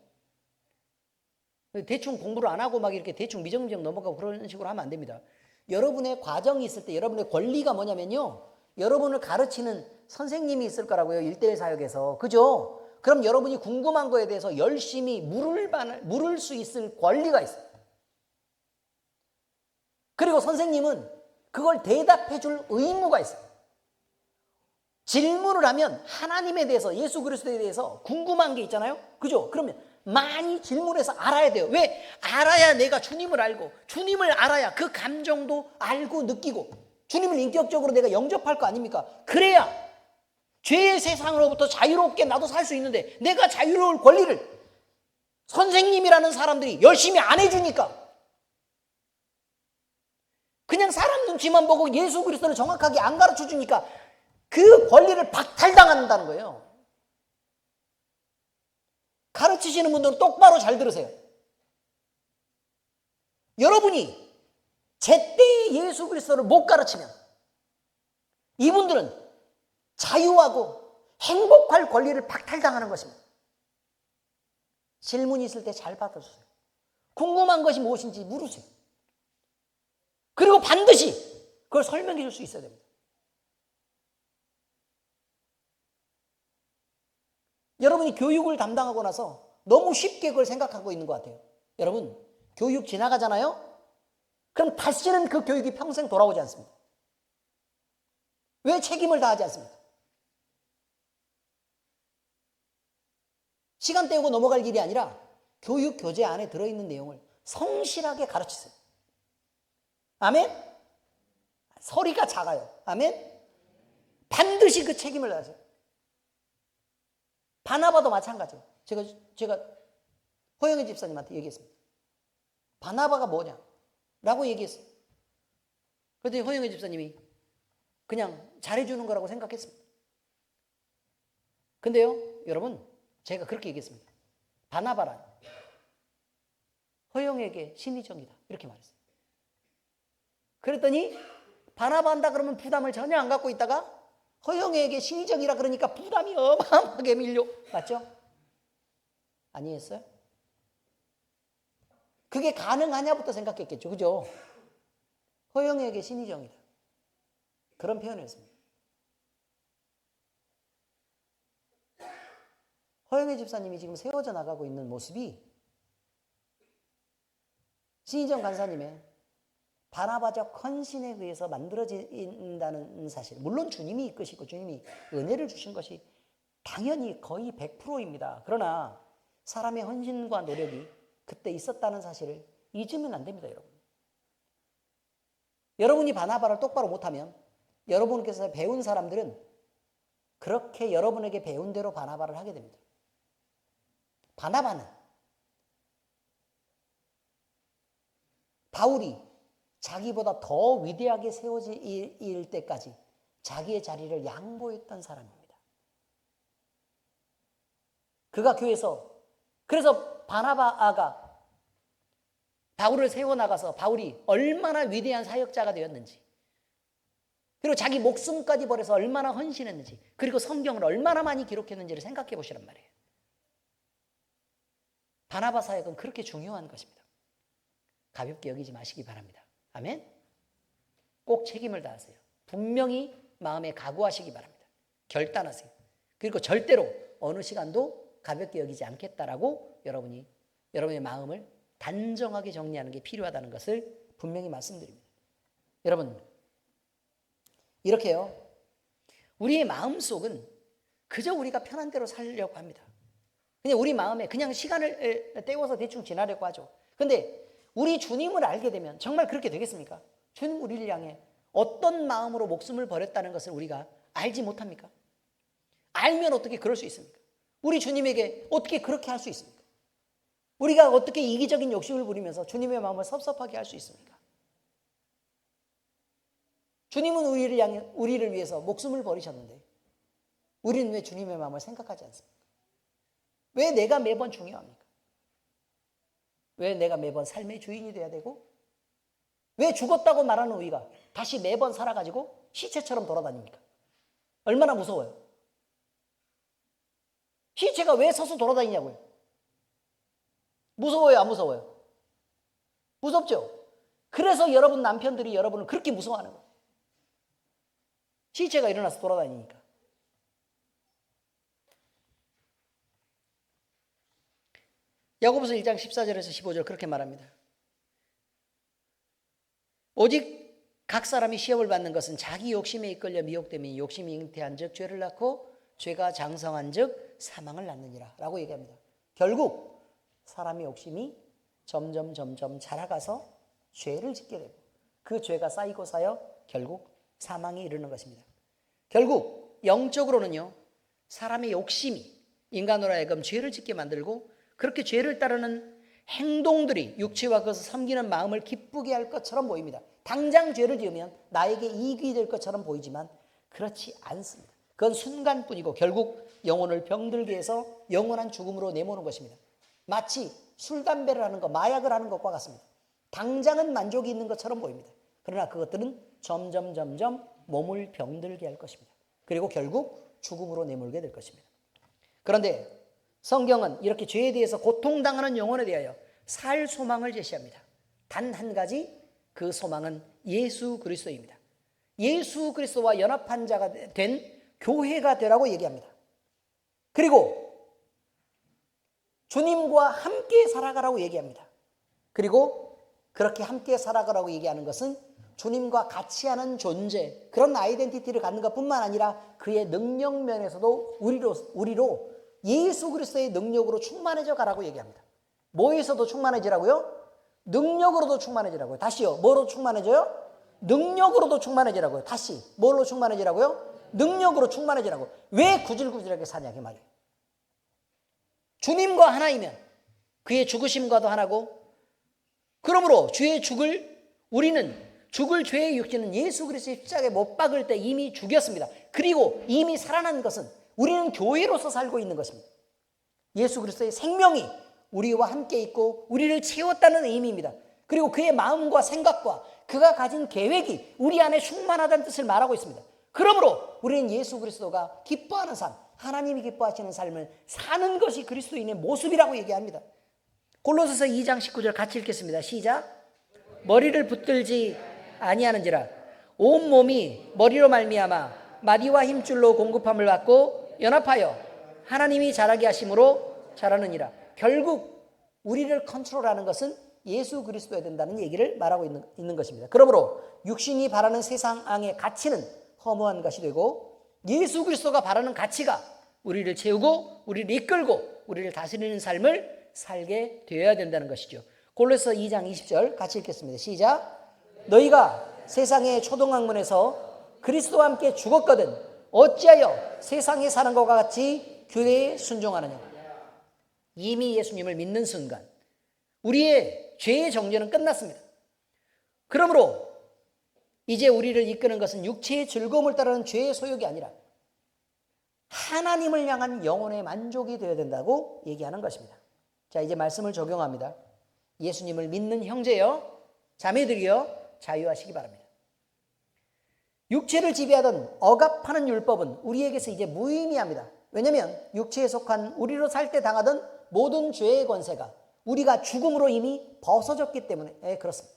대충 공부를 안 하고 막 이렇게 대충 미정미정 넘어가고 그런 식으로 하면 안 됩니다. 여러분의 과정이 있을 때 여러분의 권리가 뭐냐면요, 여러분을 가르치는 선생님이 있을 거라고요. 1:1 사역에서. 그죠? 그럼 여러분이 궁금한 거에 대해서 열심히 물을 수 있을 권리가 있어요. 그리고 선생님은 그걸 대답해 줄 의무가 있어요. 질문을 하면 하나님에 대해서, 예수 그리스도에 대해서 궁금한 게 있잖아요. 그죠? 그러면 많이 질문해서 알아야 돼요. 왜? 알아야 내가 주님을 알고, 주님을 알아야 그 감정도 알고 느끼고 주님을 인격적으로 내가 영접할 거 아닙니까? 그래야 죄의 세상으로부터 자유롭게 나도 살 수 있는데 내가 자유로울 권리를 선생님이라는 사람들이 열심히 안 해주니까 그냥 사람 눈치만 보고 예수 그리스도를 정확하게 안 가르쳐 주니까 그 권리를 박탈당한다는 거예요. 가르치시는 분들은 똑바로 잘 들으세요. 여러분이 제때 예수 그리스도를 못 가르치면 이분들은 자유하고 행복할 권리를 박탈당하는 것입니다. 질문이 있을 때 잘 받아주세요. 궁금한 것이 무엇인지 물으세요. 그리고 반드시 그걸 설명해 줄 수 있어야 됩니다. 여러분이 교육을 담당하고 나서 너무 쉽게 그걸 생각하고 있는 것 같아요. 여러분, 교육 지나가잖아요? 그럼 다시는 그 교육이 평생 돌아오지 않습니다. 왜 책임을 다하지 않습니까? 시간 때우고 넘어갈 일이 아니라 교육 교재 안에 들어있는 내용을 성실하게 가르치세요. 아멘? 소리가 작아요. 아멘? 반드시 그 책임을 다하세요. 바나바도 마찬가지예요. 제가 허영애 집사님한테 얘기했습니다. 바나바가 뭐냐? 라고 얘기했어요. 그랬더니 허영애 집사님이 그냥 잘해주는 거라고 생각했습니다. 근데요, 여러분, 제가 그렇게 얘기했습니다. 바나바란 허영에게 신의정이다. 이렇게 말했어요. 그랬더니 바나바 한다 그러면 부담을 전혀 안 갖고 있다가 허영에게 신의정이라 그러니까 부담이 어마어마하게 밀려. 맞죠? 아니었어요? 그게 가능하냐부터 생각했겠죠. 그죠? 허영에게 신의정이다. 그런 표현을 했습니다. 허영애 집사님이 지금 세워져 나가고 있는 모습이 신의정 간사님의 바나바적 헌신에 의해서 만들어진다는 사실. 물론 주님이 이끄시고 주님이 은혜를 주신 것이 당연히 거의 100%입니다. 그러나 사람의 헌신과 노력이 그때 있었다는 사실을 잊으면 안 됩니다, 여러분. 여러분이 바나바를 똑바로 못하면 여러분께서 배운 사람들은 그렇게 여러분에게 배운 대로 바나바를 하게 됩니다. 바나바는 바울이 자기보다 더 위대하게 세워질 때까지 자기의 자리를 양보했던 사람입니다. 그가 교회에서 그래서 바나바가 바울을 세워나가서 바울이 얼마나 위대한 사역자가 되었는지, 그리고 자기 목숨까지 버려서 얼마나 헌신했는지, 그리고 성경을 얼마나 많이 기록했는지를 생각해 보시란 말이에요. 바나바 사역은 그렇게 중요한 것입니다. 가볍게 여기지 마시기 바랍니다. 아멘. 꼭 책임을 다하세요. 분명히 마음에 각오하시기 바랍니다. 결단하세요. 그리고 절대로 어느 시간도 가볍게 여기지 않겠다라고 여러분의 마음을 단정하게 정리하는 게 필요하다는 것을 분명히 말씀드립니다. 여러분, 이렇게요. 우리의 마음속은 그저 우리가 편한 대로 살려고 합니다. 그냥 우리 마음에 그냥 시간을 때워서 대충 지나려고 하죠. 그런데 우리 주님을 알게 되면 정말 그렇게 되겠습니까? 주님 우리를 향해 어떤 마음으로 목숨을 버렸다는 것을 우리가 알지 못합니까? 알면 어떻게 그럴 수 있습니까? 우리 주님에게 어떻게 그렇게 할 수 있습니까? 우리가 어떻게 이기적인 욕심을 부리면서 주님의 마음을 섭섭하게 할 수 있습니까? 주님은 우리를 위해서 목숨을 버리셨는데 우리는 왜 주님의 마음을 생각하지 않습니까? 왜 내가 매번 중요합니까? 왜 내가 매번 삶의 주인이 돼야 되고, 왜 죽었다고 말하는 우리가 다시 매번 살아가지고 시체처럼 돌아다닙니까? 얼마나 무서워요. 시체가 왜 서서 돌아다니냐고요. 무서워요, 안 무서워요? 무섭죠? 그래서 여러분 남편들이 여러분을 그렇게 무서워하는 거예요. 시체가 일어나서 돌아다니니까. 야고보서 1장 14절에서 15절 그렇게 말합니다. 오직 각 사람이 시험을 받는 것은 자기 욕심에 이끌려 미혹되면 욕심이 잉태한 즉 죄를 낳고 죄가 장성한 즉 사망을 낳느니라 라고 얘기합니다. 결국 사람의 욕심이 점점 자라가서 죄를 짓게 되고 그 죄가 쌓이고 쌓여 결국 사망에 이르는 것입니다. 결국 영적으로는요, 사람의 욕심이 인간으로 하여금 죄를 짓게 만들고 그렇게 죄를 따르는 행동들이 육체와 그것을 섬기는 마음을 기쁘게 할 것처럼 보입니다. 당장 죄를 지으면 나에게 이익이 될 것처럼 보이지만 그렇지 않습니다. 그건 순간뿐이고 결국 영혼을 병들게 해서 영원한 죽음으로 내모는 것입니다. 마치 술, 담배를 하는 것, 마약을 하는 것과 같습니다. 당장은 만족이 있는 것처럼 보입니다. 그러나 그것들은 점점 몸을 병들게 할 것입니다. 그리고 결국 죽음으로 내몰게 될 것입니다. 그런데 성경은 이렇게 죄에 대해서 고통당하는 영혼에 대하여 살 소망을 제시합니다. 단 한 가지, 그 소망은 예수 그리스도입니다. 예수 그리스도와 연합한 자가 된 교회가 되라고 얘기합니다. 그리고 주님과 함께 살아가라고 얘기합니다. 그리고 그렇게 함께 살아가라고 얘기하는 것은 주님과 같이 하는 존재, 그런 아이덴티티를 갖는 것뿐만 아니라 그의 능력 면에서도 우리로 예수 그리스도의 능력으로 충만해져 가라고 얘기합니다. 뭐에서도 충만해지라고요? 능력으로도 충만해지라고요. 다시요. 뭐로 충만해져요? 능력으로도 충만해지라고요. 다시. 뭘로 충만해지라고요? 능력으로 충만해지라고. 왜 구질구질하게 사냐 그 말이에요. 주님과 하나이면 그의 죽으심과도 하나고, 그러므로 우리는 죽을 죄의 육신은 예수 그리스도의 십자가에 못 박을 때 이미 죽였습니다. 그리고 이미 살아난 것은 우리는 교회로서 살고 있는 것입니다. 예수 그리스도의 생명이 우리와 함께 있고 우리를 채웠다는 의미입니다. 그리고 그의 마음과 생각과 그가 가진 계획이 우리 안에 충만하다는 뜻을 말하고 있습니다. 그러므로 우리는 예수 그리스도가 기뻐하는 삶, 하나님이 기뻐하시는 삶을 사는 것이 그리스도인의 모습이라고 얘기합니다. 골로새서 2장 19절 같이 읽겠습니다. 시작. 머리를 붙들지 아니하는지라 온 몸이 머리로 말미암아 마디와 힘줄로 공급함을 받고 연합하여 하나님이 자라게 하심으로 자라느니라. 결국 우리를 컨트롤하는 것은 예수 그리스도여야 된다는 얘기를 말하고 있는 것입니다. 그러므로 육신이 바라는 세상의 가치는 허무한 것이 되고 예수 그리스도가 바라는 가치가 우리를 채우고 우리를 이끌고 우리를 다스리는 삶을 살게 되어야 된다는 것이죠. 골로새서 2장 20절 같이 읽겠습니다. 시작. 너희가 세상의 초동학문에서 그리스도와 함께 죽었거든 어찌하여 세상에 사는 것과 같이 규례에 순종하느냐. 이미 예수님을 믿는 순간 우리의 죄의 정죄는 끝났습니다. 그러므로 이제 우리를 이끄는 것은 육체의 즐거움을 따르는 죄의 소욕이 아니라 하나님을 향한 영혼의 만족이 되어야 된다고 얘기하는 것입니다. 자, 이제 말씀을 적용합니다. 예수님을 믿는 형제여, 자매들이여 자유하시기 바랍니다. 육체를 지배하던 억압하는 율법은 우리에게서 이제 무의미합니다. 왜냐하면 육체에 속한 우리로 살 때 당하던 모든 죄의 권세가 우리가 죽음으로 이미 벗어졌기 때문에 그렇습니다.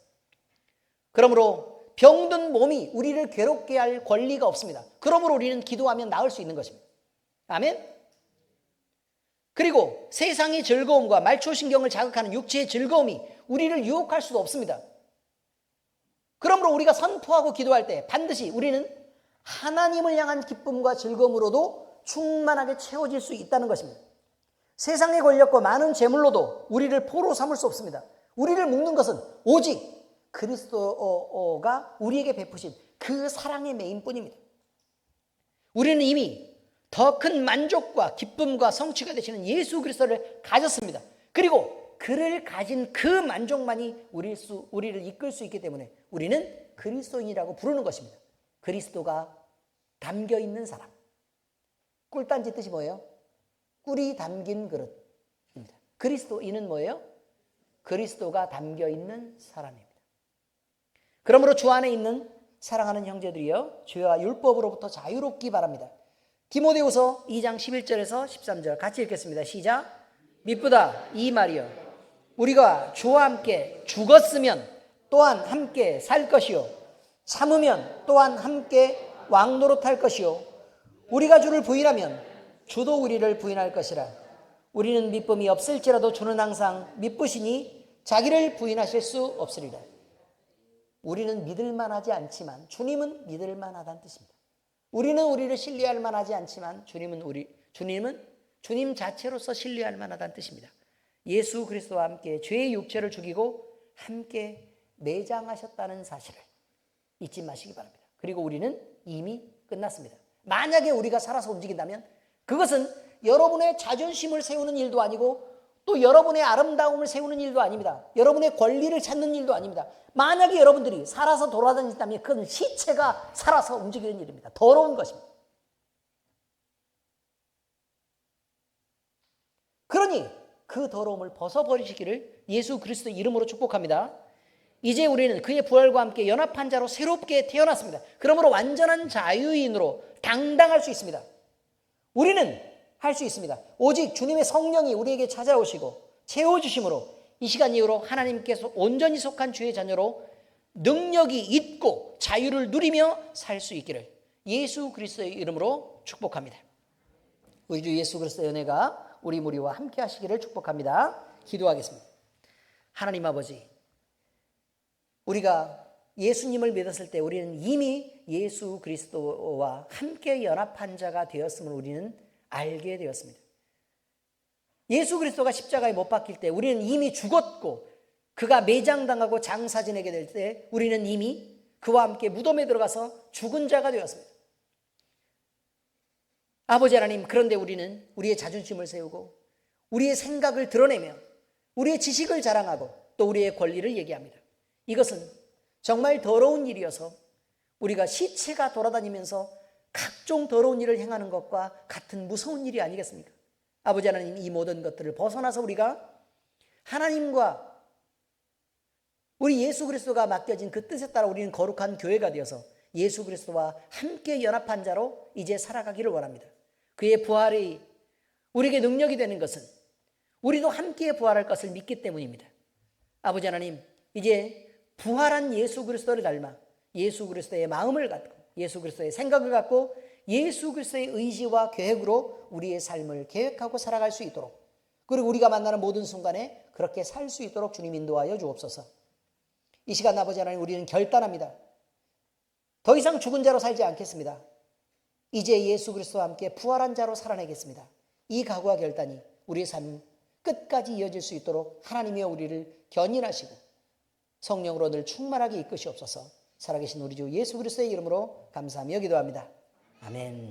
그러므로 병든 몸이 우리를 괴롭게 할 권리가 없습니다. 그러므로 우리는 기도하면 나을 수 있는 것입니다. 아멘? 그리고 세상의 즐거움과 말초신경을 자극하는 육체의 즐거움이 우리를 유혹할 수도 없습니다. 그러므로 우리가 선포하고 기도할 때 반드시 우리는 하나님을 향한 기쁨과 즐거움으로도 충만하게 채워질 수 있다는 것입니다. 세상의 권력과 많은 재물로도 우리를 포로 삼을 수 없습니다. 우리를 묶는 것은 오직 그리스도가 우리에게 베푸신 그 사랑의 매인뿐입니다. 우리는 이미 더 큰 만족과 기쁨과 성취가 되시는 예수 그리스도를 가졌습니다. 그리고 그를 가진 그 만족만이 우리를 이끌 수 있기 때문에 우리는 그리스도인이라고 부르는 것입니다. 그리스도가 담겨있는 사람. 꿀단지 뜻이 뭐예요? 꿀이 담긴 그릇입니다. 그리스도인은 뭐예요? 그리스도가 담겨있는 사람입니다. 그러므로 주 안에 있는 사랑하는 형제들이여 죄와 율법으로부터 자유롭기 바랍니다. 디모데후서 2장 11절에서 13절 같이 읽겠습니다. 시작. 미쁘다 이 말이여 우리가 주와 함께 죽었으면 또한 함께 살 것이요 참으면 또한 함께 왕노릇할 것이요 우리가 주를 부인하면 주도 우리를 부인할 것이라. 우리는 미쁨이 없을지라도 주는 항상 미쁘시니 자기를 부인하실 수 없으리라. 우리는 믿을만하지 않지만 주님은 믿을만하다는 뜻입니다. 우리는 우리를 신뢰할 만하지 않지만 주님은 주님 자체로서 신뢰할 만하다는 뜻입니다. 예수 그리스도와 함께 죄의 육체를 죽이고 함께 매장하셨다는 사실을 잊지 마시기 바랍니다. 그리고 우리는 이미 끝났습니다. 만약에 우리가 살아서 움직인다면 그것은 여러분의 자존심을 세우는 일도 아니고 또 여러분의 아름다움을 세우는 일도 아닙니다. 여러분의 권리를 찾는 일도 아닙니다. 만약에 여러분들이 살아서 돌아다닌다면 그건 시체가 살아서 움직이는 일입니다. 더러운 것입니다. 그러니 그 더러움을 벗어버리시기를 예수 그리스도 이름으로 축복합니다. 이제 우리는 그의 부활과 함께 연합한 자로 새롭게 태어났습니다. 그러므로 완전한 자유인으로 당당할 수 있습니다. 우리는 할 수 있습니다. 오직 주님의 성령이 우리에게 찾아오시고 채워주심으로 이 시간 이후로 하나님께서 온전히 속한 주의 자녀로 능력이 있고 자유를 누리며 살 수 있기를 예수 그리스도의 이름으로 축복합니다. 우리 주 예수 그리스도의 은혜가 우리 무리와 함께 하시기를 축복합니다. 기도하겠습니다. 하나님 아버지, 우리가 예수님을 믿었을 때 우리는 이미 예수 그리스도와 함께 연합한 자가 되었음을 우리는 알게 되었습니다. 예수 그리스도가 십자가에 못 박힐 때 우리는 이미 죽었고 그가 매장당하고 장사 지내게 될 때 우리는 이미 그와 함께 무덤에 들어가서 죽은 자가 되었습니다. 아버지 하나님, 그런데 우리는 우리의 자존심을 세우고 우리의 생각을 드러내며 우리의 지식을 자랑하고 또 우리의 권리를 얘기합니다. 이것은 정말 더러운 일이어서 우리가 시체가 돌아다니면서 각종 더러운 일을 행하는 것과 같은 무서운 일이 아니겠습니까? 아버지 하나님, 이 모든 것들을 벗어나서 우리가 하나님과 우리 예수 그리스도가 맡겨진 그 뜻에 따라 우리는 거룩한 교회가 되어서 예수 그리스도와 함께 연합한 자로 이제 살아가기를 원합니다. 그의 부활이 우리에게 능력이 되는 것은 우리도 함께 부활할 것을 믿기 때문입니다. 아버지 하나님, 이제 부활한 예수 그리스도를 닮아 예수 그리스도의 마음을 갖고 예수 그리스도의 생각을 갖고 예수 그리스도의 의지와 계획으로 우리의 삶을 계획하고 살아갈 수 있도록, 그리고 우리가 만나는 모든 순간에 그렇게 살 수 있도록 주님 인도하여 주옵소서. 이 시간 아버지 하나님, 우리는 결단합니다. 더 이상 죽은 자로 살지 않겠습니다. 이제 예수 그리스도와 함께 부활한 자로 살아내겠습니다. 이 각오와 결단이 우리의 삶 끝까지 이어질 수 있도록 하나님이여 우리를 견인하시고 성령으로 늘 충만하게 이끄시옵소서. 살아계신 우리 주 예수 그리스도의 이름으로 감사하며 기도합니다. 아멘.